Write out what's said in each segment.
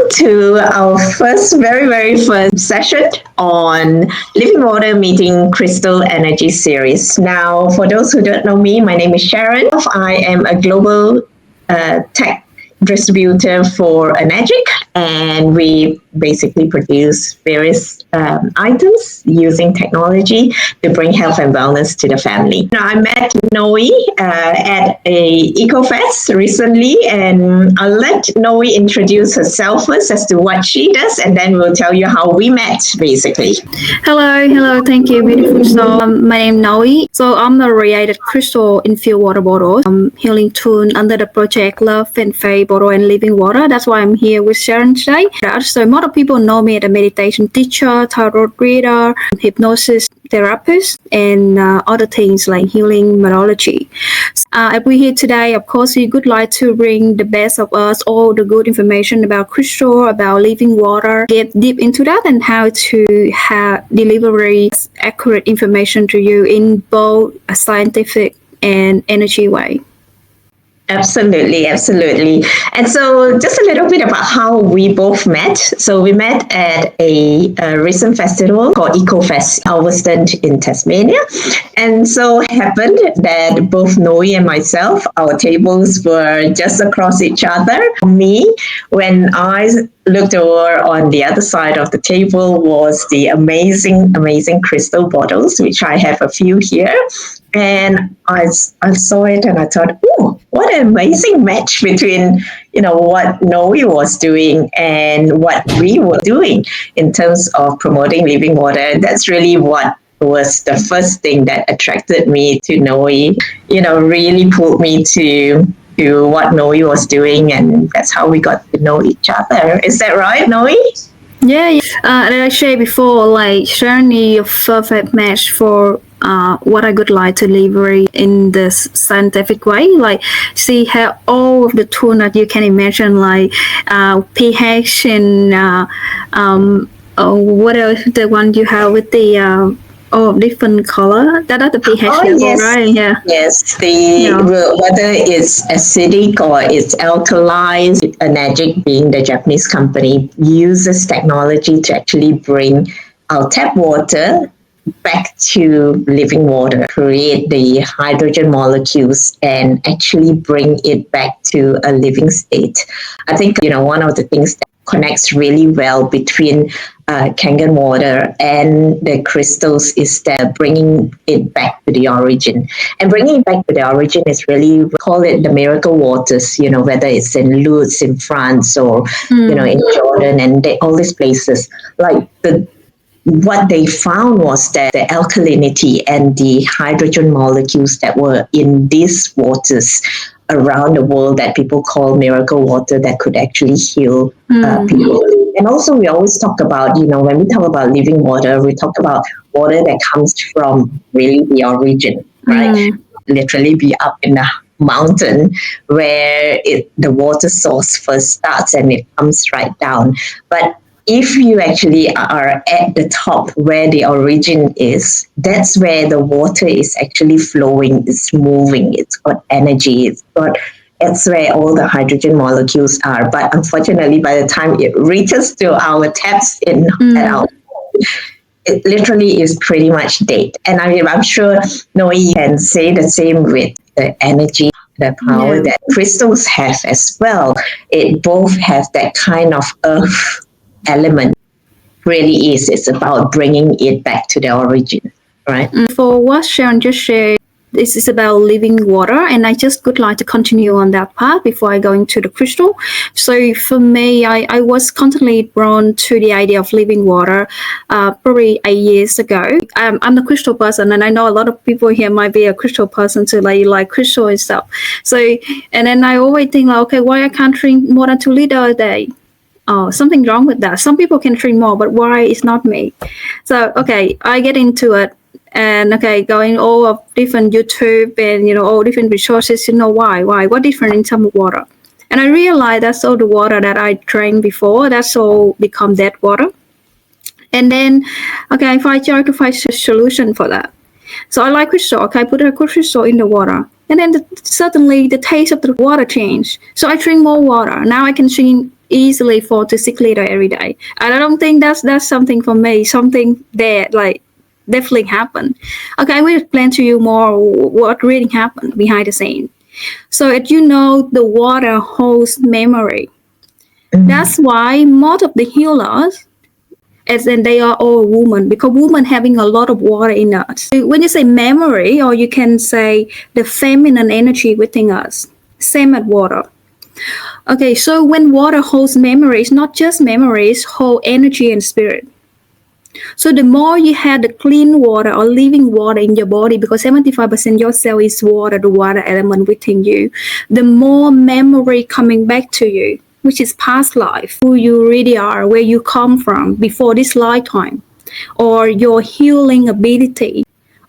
to our very first session on Living Water Meeting Crystal Energy series. Now, for those who don't know me, my name is Sharon. I am a global tech distributor for Energic, and we basically produce various items using technology to bring health and wellness to the family. Now, I met Noey at a EcoFest recently, and I'll let Noey introduce herself first as to what she does, and then we'll tell you how we met, basically. Hello, thank you, beautiful. So, my name is Noey. So, I'm a radiated crystal infused water bottle, healing tool under the project Love and Faith Bottle and Living Water. That's why I'm here with Sharon today. So, most of people know me as a meditation teacher, tarot reader, hypnosis therapist, and other things like healing methodology. If we're here today, of course, we would like to bring the best of us, all the good information about crystal, about living water, get deep into that, and how to have delivery accurate information to you in both a scientific and energy way. Absolutely. And so just a little bit about how we both met. So we met at a recent festival called EcoFest, Alveston in Tasmania. And so it happened that both Noey and myself, our tables were just across each other. Me, when I looked over on the other side of the table was the amazing crystal bottles, which I have a few here. And I saw it and I thought, oh, what an amazing match between, what Noey was doing and what we were doing in terms of promoting living water. That's really what was the first thing that attracted me to Noey, really pulled me to what Noey was doing, and that's how we got to know each other. Is that right, Noey? Yeah. Like I said before, like Sharon is a perfect match for what I would like to deliver in this scientific way. Like she have all of the tools that you can imagine, like pH and what else? The one you have with the different color. That are the pH level, yes. Right? Yeah. Yes, whether it's acidic or it's alkaline. Energic, being the Japanese company, uses technology to actually bring our tap water back to living water, create the hydrogen molecules and actually bring it back to a living state. I think, one of the things that connects really well between Kangen water and the crystals is that bringing it back to the origin. And bringing it back to the origin is really, we call it the miracle waters, whether it's in Lourdes in France or, in Jordan and all these places. Like what they found was that the alkalinity and the hydrogen molecules that were in these waters around the world that people call miracle water that could actually heal people. And also we always talk about, when we talk about living water, we talk about water that comes from really the origin, right? Literally be up in the mountain where the water source first starts and it comes right down. But if you actually are at the top where the origin is, that's where the water is actually flowing, it's moving, it's got energy, it's where all the hydrogen molecules are. But unfortunately, by the time it reaches to our taps at our it literally is pretty much dead. And I'm sure Noey can say the same with the energy, the power that crystals have as well. It both have that kind of earth element. Really is. It's about bringing it back to the origin, right? For what Sharon just shared, this is about living water, and I just would like to continue on that part before I go into the crystal. So for me, I was constantly drawn to the idea of living water probably 8 years ago. I'm the crystal person, and I know a lot of people here might be a crystal person too, like crystal and stuff. So, and then I always think, like, okay, why I can't drink more than 2 liters a day? Oh, something wrong with that. Some people can drink more, but why it's not me? So, okay, I get into it. And going all of different YouTube and all different resources, why what different in terms of water. And I realized that's all the water that I drank before, that's all become dead water. And then if I try to find a solution for that. So I like crystal. I put a crystal in the water, and then suddenly the taste of the water changed. So I drink more water. Now I can drink easily 4 to 6 liters every day. And I don't think that's something for me, something that like definitely happened. Okay, I will explain to you more what really happened behind the scene. So as you know, the water holds memory. That's why most of the healers, as in they are all women, because women having a lot of water in us. When you say memory, or you can say the feminine energy within us, same as water. Okay, so when water holds memories, not just memories, hold energy and spirit. So the more you have the clean water or living water in your body, because 75% your cell is water, the water element within you, the more memory coming back to you, which is past life, who you really are, where you come from before this lifetime, or your healing ability,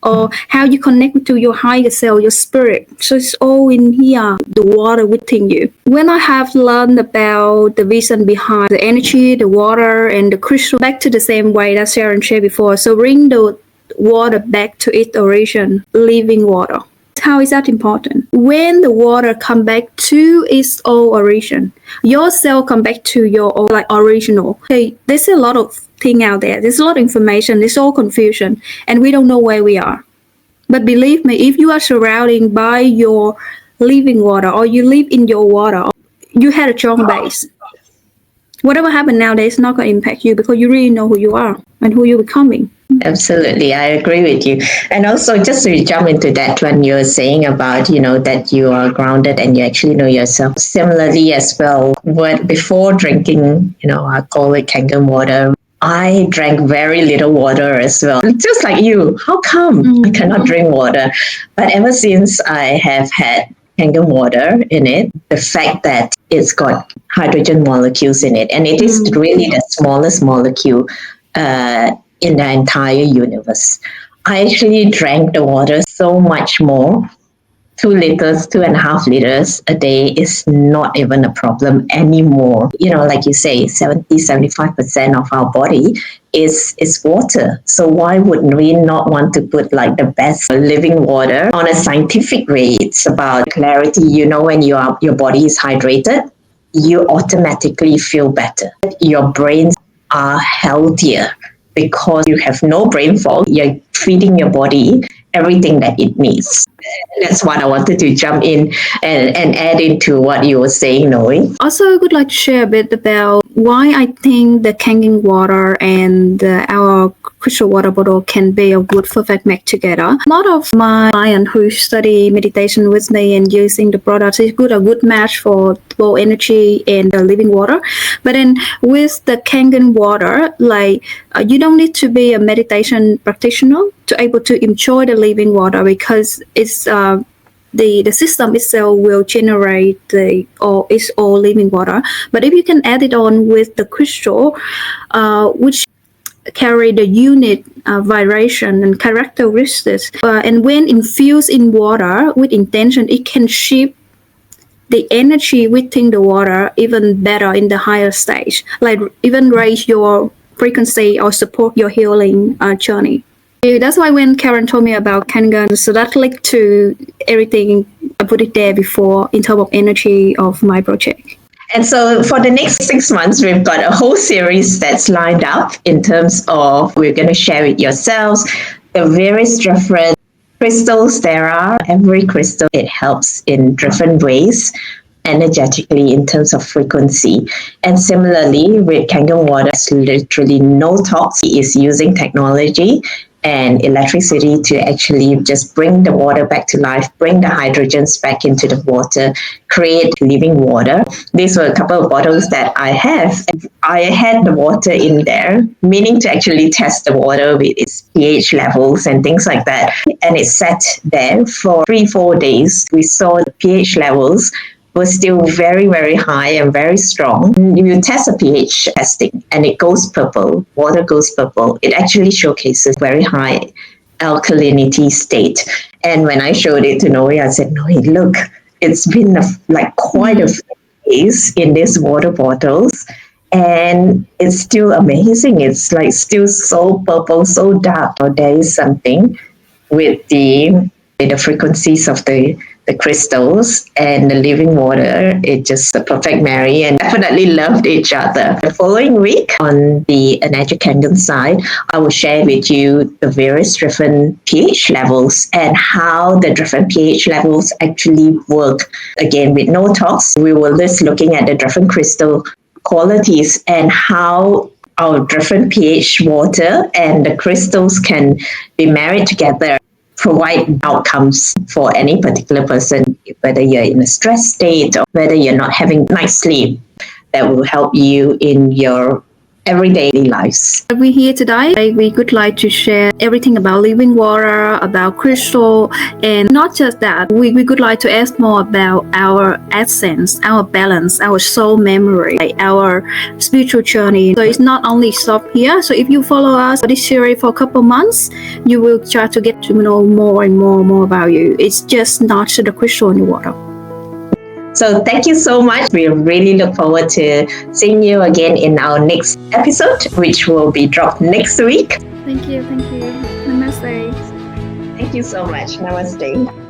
or how you connect to your higher self, your spirit. So it's all in here, the water within you. When I have learned about the reason behind the energy, the water, and the crystal, back to the same way that Sharon shared before. So bring the water back to its origin, living water. How is that important? When the water come back to its old origin, your cell come back to your old, like original. Okay, there's a lot of thing out there. There's a lot of information. There's all confusion, and we don't know where we are. But believe me, if you are surrounded by your living water, or you live in your water, you had a strong base. Whatever happened nowadays is not going to impact you, because you really know who you are and who you're becoming. Absolutely, I agree with you. And also, just to jump into that, when you're saying about, that you are grounded and you actually know yourself. Similarly, as well, before drinking, I call it Kangen water, I drank very little water as well. Just like you, how come I cannot drink water? But ever since I have had Kangen water in it, the fact that it's got hydrogen molecules in it, and it is really the smallest molecule in the entire universe. I actually drank the water so much more. 2 liters, 2.5 liters a day is not even a problem anymore. Like you say, 75% of our body is water. So why would we not want to put like the best living water on a scientific way? It's about clarity. When your body is hydrated, you automatically feel better. Your brains are healthier because you have no brain fog. You're feeding your body everything that it needs. That's what I wanted to jump in and add into what you were saying, Noey. Also, I would like to share a bit about why I think the Kangen water and our crystal water bottle can be a good perfect match together. A lot of my clients who study meditation with me and using the products is a good match for both energy and the living water. But then with the Kangen water, you don't need to be a meditation practitioner to able to enjoy the living water, because it's the system itself will generate its own living water. But if you can add it on with the crystal, which carry the unique vibration and characteristics, and when infused in water with intention, it can shift the energy within the water even better in the higher stage, like even raise your frequency or support your healing journey. That's why when Karen told me about Kangen, so that linked to everything I put it there before in terms of energy of my project. And so for the next 6 months, we've got a whole series that's lined up in terms of we're going to share with yourselves the various different crystals there are. Every crystal, it helps in different ways energetically in terms of frequency. And similarly with Kangen water, there's literally no talks. It is using technology and electricity to actually just bring the water back to life, bring the hydrogens back into the water, create living water. These were a couple of bottles that I have. I had the water in there, meaning to actually test the water with its pH levels and things like that. And it sat there for 3-4 days. We saw the pH levels was still very, very high and very strong. You test a pH testing and it goes purple, water goes purple. It actually showcases very high alkalinity state. And when I showed it to Noey, I said, Noey, look, it's been quite a few days in these water bottles. And it's still amazing. It's still so purple, so dark. There is something with the frequencies of the the crystals and the living water. It's just a perfect marry and definitely loved each other. The following week on the Energy Candle side, I will share with you the various different pH levels and how the different pH levels actually work. Again, with no talks, we will just looking at the different crystal qualities and how our different pH water and the crystals can be married together, provide outcomes for any particular person, whether you're in a stress state or whether you're not having night sleep, that will help you in your everyday lives. We're here today. We would like to share everything about living water, about crystal, and not just that. We would like to ask more about our essence, our balance, our soul memory, our spiritual journey. So it's not only stop here. So if you follow us for this series for a couple months, you will try to get to know more and more about you. It's just not the crystal in the water. So thank you so much. We really look forward to seeing you again in our next episode, which will be dropped next week. Thank you. Namaste. Thank you so much. Namaste.